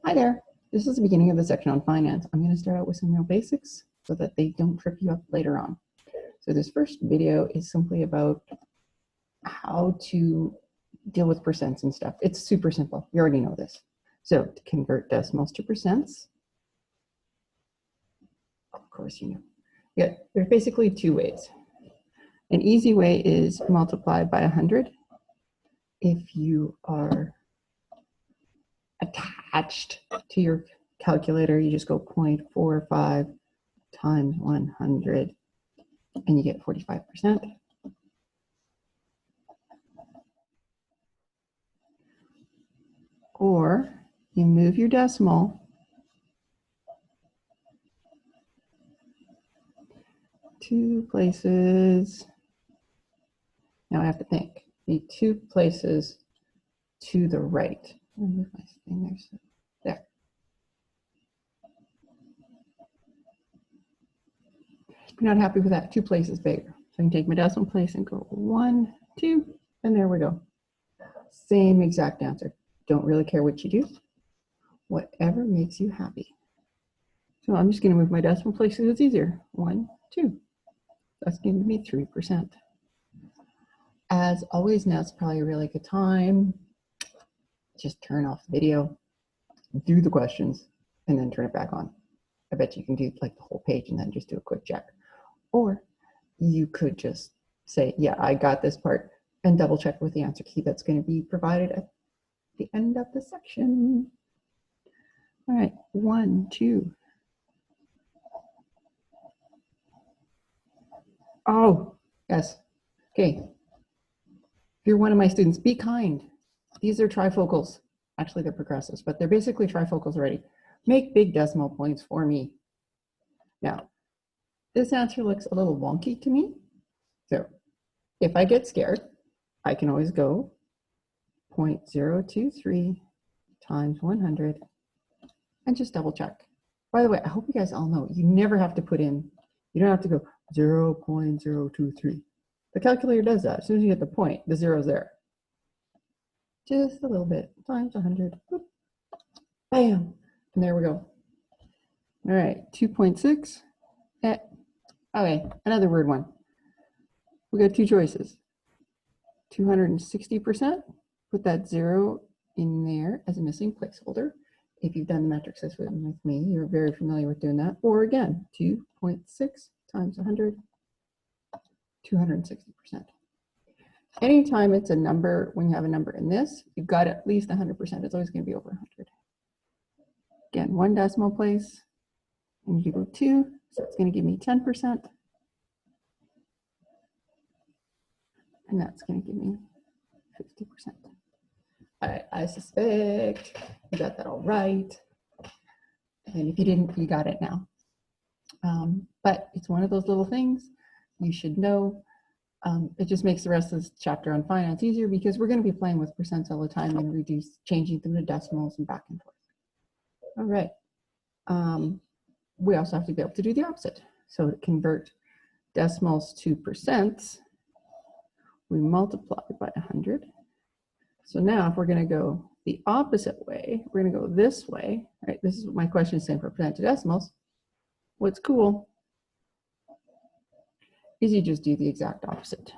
Hi there. This is the beginning of the section on finance. I'm going to start out with some real basics so that they don't trip you up later on. So this first video is simply about how to deal with percents and stuff. It's super simple. You already know this. So to convert decimals to percents, of course you know. Yeah, there's basically two ways. An easy way is multiply by 100. If you are attached to your calculator, you just go 0.45 times 100 and you get 45%. Or you move your decimal two places. Now I have to think. The two places to the right. I'll move my thing there. So there. If you're not happy with that, two places bigger. So I can take my decimal place and go 1, 2, and there we go. Same exact answer. Don't really care what you do. Whatever makes you happy. So I'm just going to move my decimal place so it's easier. 1, 2. That's going to be 3%. As always, now it's probably a really good time. Just turn off the video, do the questions, and then turn it back on. I bet you can do like the whole page and then just do a quick check. Or you could just say, yeah, I got this part, and double check with the answer key that's going to be provided at the end of the section. All right, 1, 2. Oh, yes. Okay. If you're one of my students, be kind. These are trifocals. Actually, they're progressives, but they're basically trifocals already. Make big decimal points for me. Now, this answer looks a little wonky to me. So if I get scared, I can always go 0.023 times 100 and just double check. By the way, I hope you guys all know you never have to put in, you don't have to go 0.023. The calculator does that. As soon as you hit the point, the zero's there. Just a little bit, times 100. Boop. Bam. And there we go. All right, 2.6. Okay, another weird one. We got two choices. 260%, put that 0 in there as a missing placeholder. If you've done the metric system with me, you're very familiar with doing that. Or again, 2.6 times 100, 260%. Anytime it's a number, when you have a number in this, you've got at least 100%. It's always going to be over 100. Again, one decimal place, and you go 2, so it's going to give me 10%. And that's going to give me 50%. I suspect you got that all right. And if you didn't, you got it now. But it's one of those little things you should know. It just makes the rest of this chapter on finance easier because we're going to be playing with percents all the time and changing them to decimals and back and forth. All right. We also have to be able to do the opposite. So to convert decimals to percents, we multiply by 100. So now if we're going to go the opposite way, we're going to go this way, right? This is what my question is saying for percent to decimals. What's cool is you just do the exact opposite.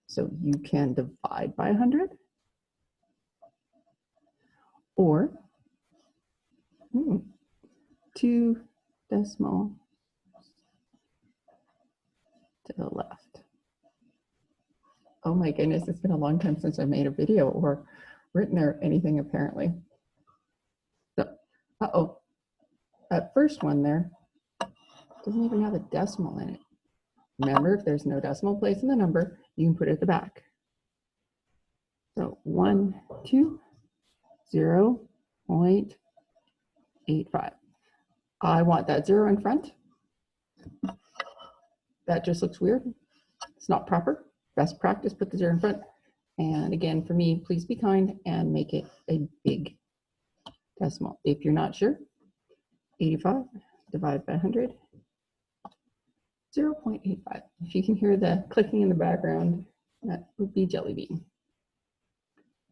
So you can divide by 100 or 2 decimal to the left. Oh my goodness, it's been a long time since I made a video or written or anything apparently. So, that first one there doesn't even have a decimal in it. Remember, if there's no decimal place in the number, you can put it at the back. So 1, 2, 0.85. I want that 0 in front. That just looks weird. It's not proper. Best practice, put the 0 in front. And again, for me, please be kind and make it a big decimal. If you're not sure, 85 divided by 100, 0.85. If you can hear the clicking in the background, that would be Jelly Bean.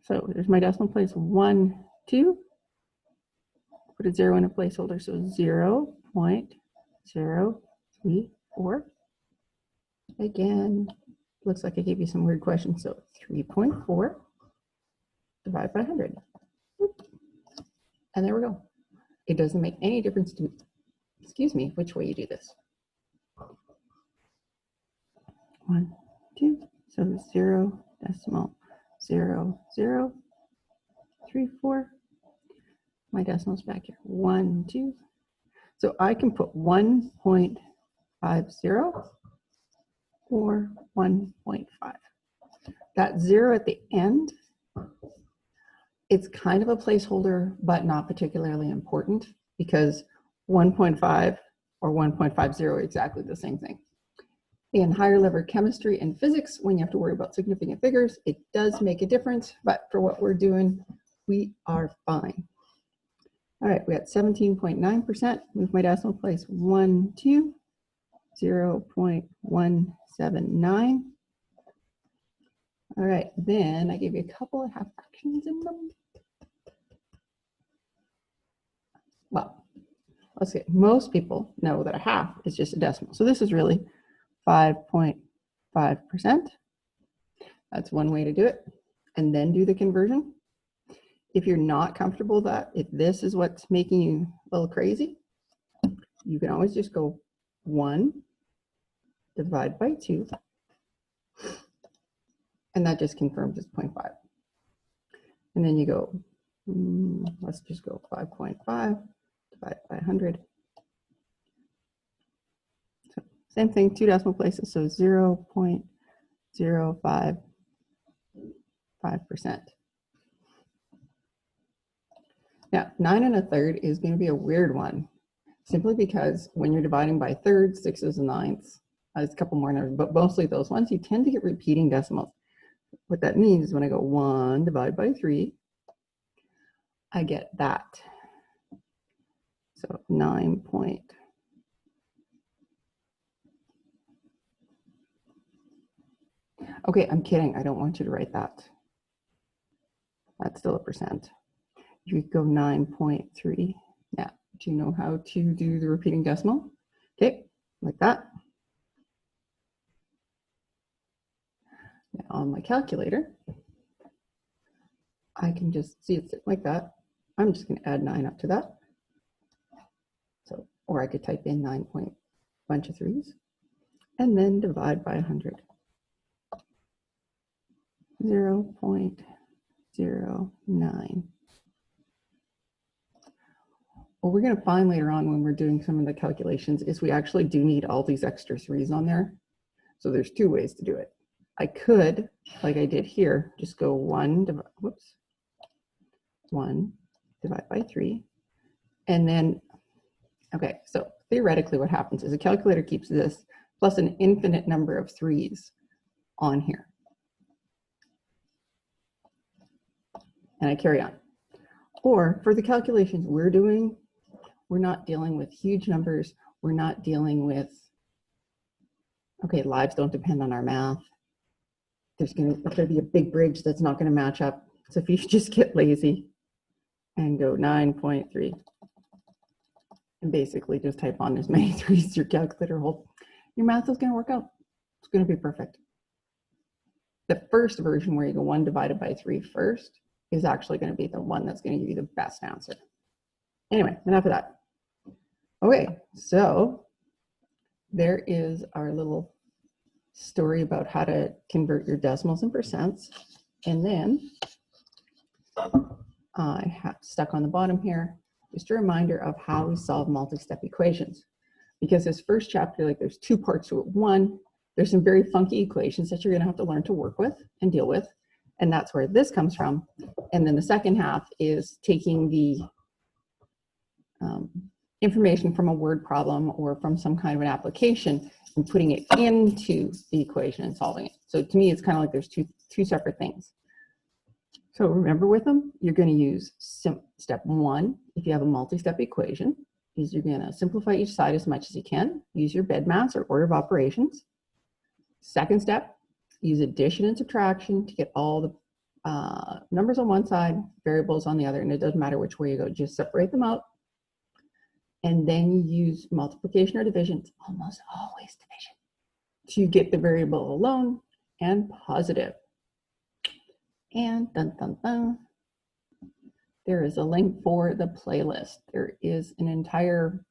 So there's my decimal place, 1, 2. put a 0 in a placeholder, so 0.034. Again, looks like I gave you some weird questions, so 3.4 divided by 100. And there we go. It doesn't make any difference to me, excuse me, which way you do this. 1, 2, so 0.0034. My decimal's back here. 1, 2. So I can put 1.50 or 1.5. That 0 at the end, it's kind of a placeholder, but not particularly important because 1.5 or 1.50 are exactly the same thing. In higher level chemistry and physics, when you have to worry about significant figures, it does make a difference, but for what we're doing, we are fine. All right, we got 17.9%. Move my decimal place 1, 2, 0.179. All right, then I gave you a couple of half fractions in them. Well, let's see, most people know that a half is just a decimal. So this is really 5.5%. That's one way to do it. And then do the conversion. If you're not comfortable that if this is what's making you a little crazy, you can always just go 1 divided by 2. And that just confirms it's 0.5. And then you go, let's just go 5.5 divided by 100. So same thing, 2 decimal places, so 0.055%. Now, 9 1/3 is going to be a weird one, simply because when you're dividing by thirds, sixes, and ninths, there's a couple more numbers, but mostly those ones, you tend to get repeating decimals. What that means is when I go 1 divided by 3, I get that. So 9 point. Okay, I'm kidding. I don't want you to write that. That's still a percent. You could go 9.3. Now, do you know how to do the repeating decimal? Okay, like that. Now on my calculator, I can just see it like that. I'm just going to add 9 up to that. So, or I could type in 9 point bunch of threes and then divide by 100. 0.09. What we're going to find later on when we're doing some of the calculations is we actually do need all these extra threes on there. So there's 2 ways to do it. I could, like I did here, just go 1 divided by 3. And then, okay, so theoretically what happens is a calculator keeps this plus an infinite number of 3s on here. And I carry on. Or for the calculations we're doing, we're not dealing with huge numbers. We're not dealing with, okay, lives don't depend on our math. There's going to be a big bridge that's not going to match up. So if you just get lazy and go 9.3 and basically just type on as many 3s as your calculator holds, your math is going to work out. It's going to be perfect. The first version where you go 1 divided by 3 first is actually going to be the one that's going to give you the best answer. Anyway, enough of that. Okay, so there is our little story about how to convert your decimals and percents. And then I have stuck on the bottom here, just a reminder of how we solve multi-step equations. Because this first chapter, like there's 2 parts to it. One, there's some very funky equations that you're going to have to learn to work with and deal with. And that's where this comes from. And then the second half is taking the information from a word problem or from some kind of an application and putting it into the equation and solving it. So to me, it's kind of like there's two separate things. So remember with them, you're going to use step 1. If you have a multi-step equation, is you're going to simplify each side as much as you can. Use your BEDMAS or order of operations. Second step, use addition and subtraction to get all the numbers on one side, variables on the other, and it doesn't matter which way you go. Just separate them out and then you use multiplication or division, it's almost always division, to get the variable alone and positive. And dun, dun, dun, there is a link for the playlist. There is an entire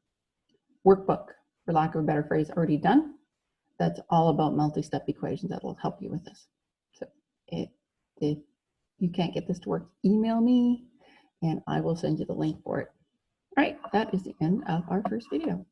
workbook, for lack of a better phrase, already done. That's all about multi-step equations that will help you with this. So if you can't get this to work, email me and I will send you the link for it. All right, that is the end of our first video.